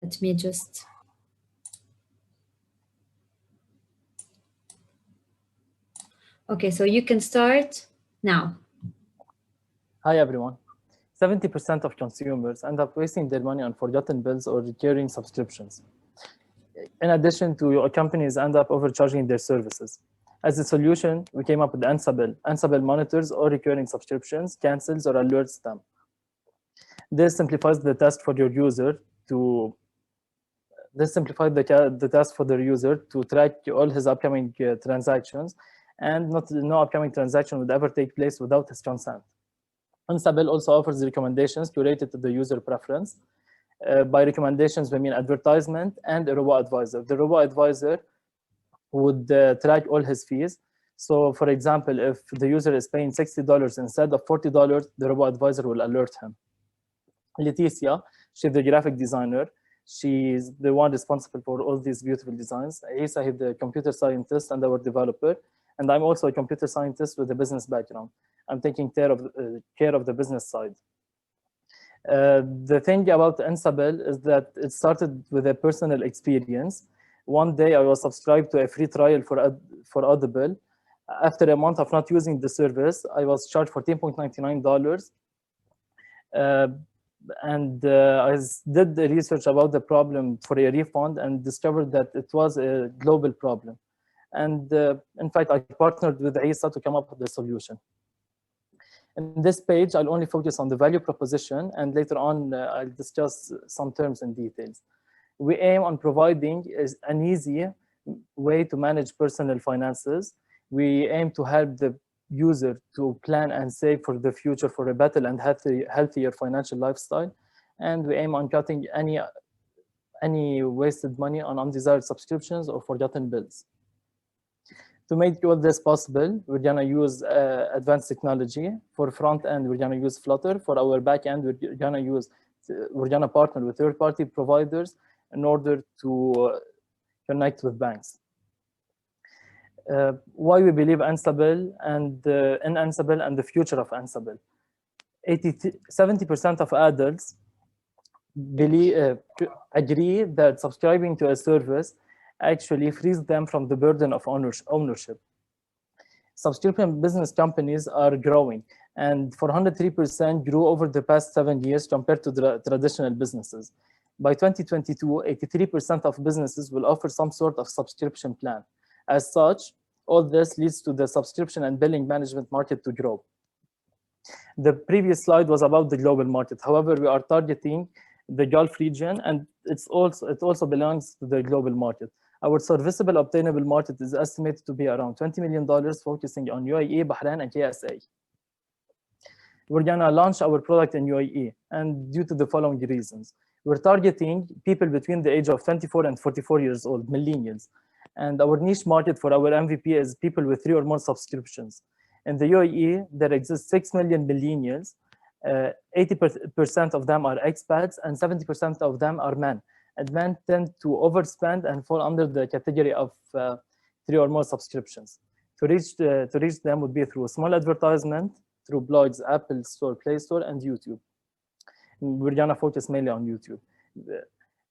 Let me just... Okay, so you can start now. Hi, everyone. 70% of consumers end up wasting their money on forgotten bills or recurring subscriptions. In addition to companies end up overcharging their services. As a solution, we came up with Ensabill. Ensabill monitors all recurring subscriptions, cancels, or alerts them. This simplifies the task for your user to track all his upcoming transactions, and no upcoming transaction would ever take place without his consent. Ensabill also offers recommendations curated to the user preference. By recommendations, we mean advertisement and a robo-advisor. The robo-advisor would track all his fees. So, for example, if the user is paying $60 instead of $40, the robo-advisor will alert him. Leticia, she's the graphic designer. She's the one responsible for all these beautiful designs. Isa, he's the computer scientist and our developer. And I'm also a computer scientist with a business background. I'm taking care of the business side. The thing about Ensabill is that it started with a personal experience. One day I was subscribed to a free trial for Audible. After a month of not using the service, I was charged $14.99. I did the research about the problem for a refund and discovered that it was a global problem. And in fact, I partnered with Isa to come up with the solution. In this page, I'll only focus on the value proposition, and later on, I'll discuss some terms and details. We aim on providing an easy way to manage personal finances. We aim to help the user to plan and save for the future for a better and healthier financial lifestyle. And we aim on cutting any wasted money on undesired subscriptions or forgotten bills. To make all this possible, we're gonna use advanced technology. For front end, we're gonna use Flutter. For our back end, we're gonna partner with third-party providers in order to connect with banks. Why we believe Ensabill and in Ensabill and the future of Ensabill. 70% of adults agree that subscribing to a service actually frees them from the burden of ownership. Subscription business companies are growing, and 403% grew over the past 7 years compared to the traditional businesses. By 2022, 83% of businesses will offer some sort of subscription plan. As such, all this leads to the subscription and billing management market to grow. The previous slide was about the global market. However, we are targeting the Gulf region, and it also belongs to the global market. Our serviceable obtainable market is estimated to be around $20 million, focusing on UAE, Bahrain, and KSA. We're gonna launch our product in UAE, and due to the following reasons. We're targeting people between the age of 24 and 44 years old, millennials. And our niche market for our MVP is people with 3 or more subscriptions. In the UAE, there exists 6 million millennials. 80% of them are expats, and 70% of them are men. And men tend to overspend and fall under the category of 3 or more subscriptions. To reach them would be through a small advertisement, through blogs, Apple Store, Play Store, and YouTube. We're gonna focus mainly on YouTube.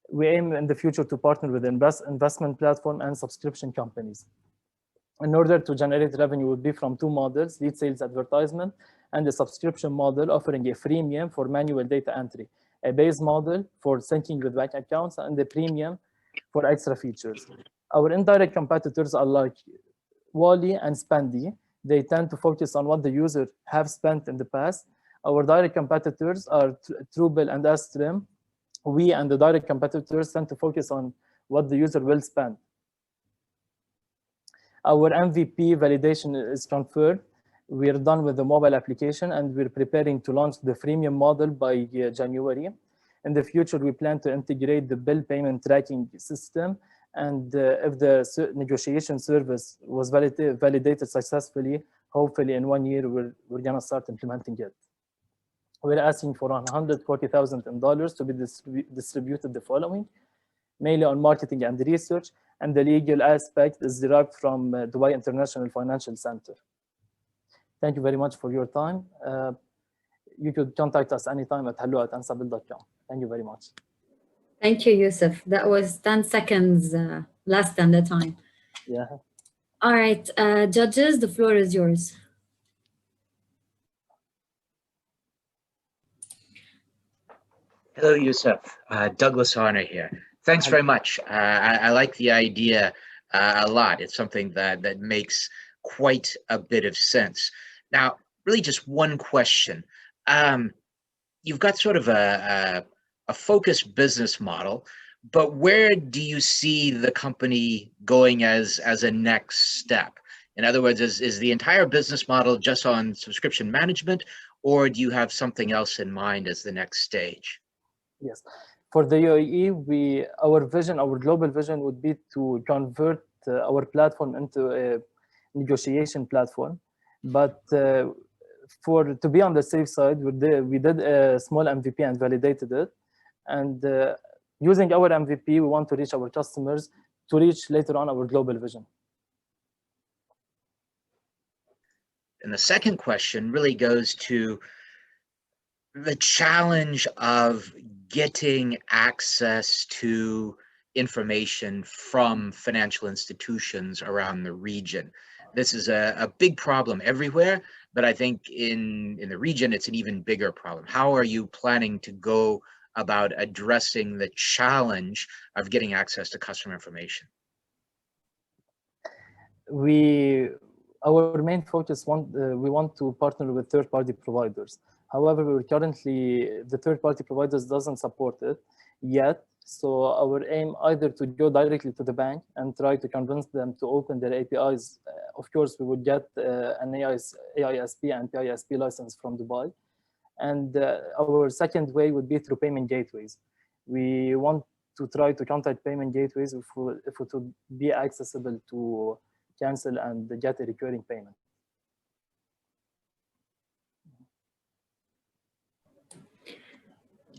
We aim in the future to partner with investment platform and subscription companies. In order to generate revenue would be from 2 models, lead sales advertisement, and a subscription model offering a freemium for manual data entry, a base model for syncing with bank accounts, and a premium for extra features. Our indirect competitors are like Wally and Spendy. They tend to focus on what the user have spent in the past. Our direct competitors are Truebill and Astrim. We and the direct competitors tend to focus on what the user will spend. Our MVP validation is confirmed. We are done with the mobile application, and we're preparing to launch the freemium model by January. In the future, we plan to integrate the bill payment tracking system, and if the negotiation service was validated successfully, hopefully in 1 year, we're gonna start implementing it. We're asking for $140,000 to be distributed the following, mainly on marketing and research, and the legal aspect is derived from Dubai International Financial Center. Thank you very much for your time. You could contact us anytime at hello@ensabill.com. Thank you very much. Thank you, Yusuf. That was 10 seconds less than the time. Yeah. All right, judges, the floor is yours. Hello, Yusuf. Douglas Honor here. Thanks very much. I like the idea a lot. It's something that makes quite a bit of sense. Now, really, just one question. You've got sort of a focused business model, but where do you see the company going as a next step? In other words, is the entire business model just on subscription management, or do you have something else in mind as the next stage? Yes, for the UAE, our vision, our global vision would be to convert our platform into a negotiation platform. But to be on the safe side, we did a small MVP and validated it. And using our MVP, we want to reach our customers to reach later on our global vision. And the second question really goes to the challenge of getting access to information from financial institutions around the region. This is a big problem everywhere, but I think in the region, it's an even bigger problem. How are you planning to go about addressing the challenge of getting access to customer information? Our main focus, we want to partner with third-party providers. However, currently the third-party providers doesn't support it yet. So our aim either to go directly to the bank and try to convince them to open their APIs. Of course, we would get an AISP and PISP license from Dubai. And our second way would be through payment gateways. We want to try to contact payment gateways if it would be accessible to cancel and get a recurring payment.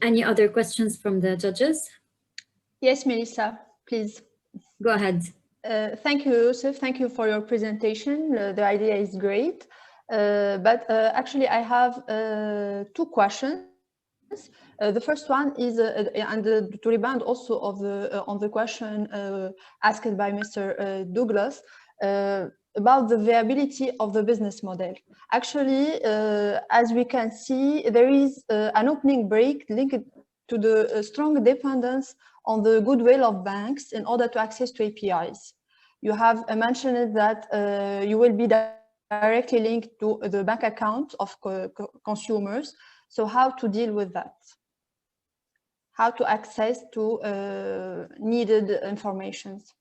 Any other questions from the judges? Yes, Melissa, please. Go ahead. Thank you, Yusuf. Thank you for your presentation. The idea is great. But actually, I have two questions. The first one is, and to rebound also on the question asked by Mr. Douglas, about the viability of the business model. Actually, as we can see, there is an opening break linked to the strong dependence on the goodwill of banks in order to access to APIs. You have mentioned that you will be directly linked to the bank account of consumers. So how to deal with that? How to access to needed informations?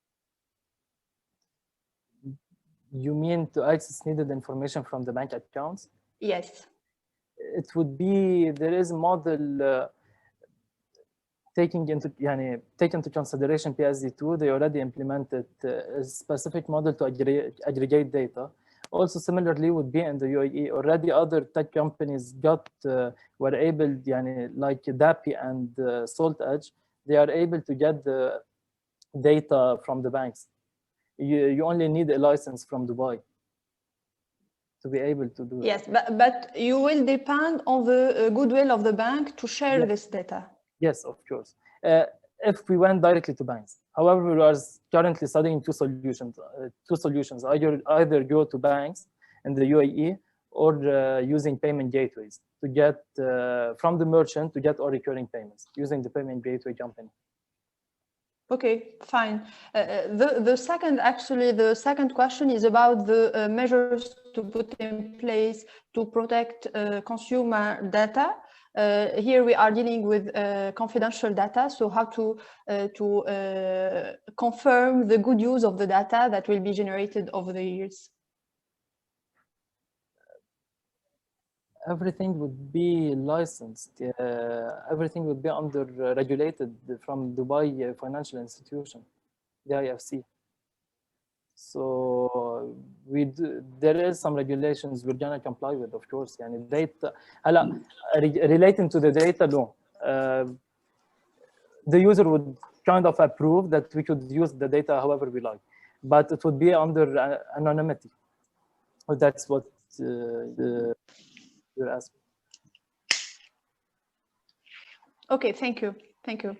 You mean to access needed information from the bank accounts? Yes. It would be, there is a model taking into consideration PSD2. They already implemented a specific model to aggregate data. Also, similarly, would be in the UAE. Already other tech companies were able, like DAPI and Salt Edge, they are able to get the data from the banks. You only need a license from Dubai to be able to do yes, but you will depend on the goodwill of the bank to share this data. Yes, of course. If we went directly to banks. However, we are currently studying two solutions. Either go to banks in the UAE or using payment gateways to get from the merchant to get all recurring payments using the payment gateway company. Okay, fine. The second question is about the measures to put in place to protect consumer data. Here we are dealing with confidential data, so how to confirm the good use of the data that will be generated over the years. Everything would be licensed. Everything would be under regulated from Dubai Financial Institution, the IFC. So there is some regulations we're gonna comply with, of course. Data, relating to the data, no. The user would kind of approve that we could use the data however we like, but it would be under anonymity. That's what you're asking. Okay, thank you. Thank you.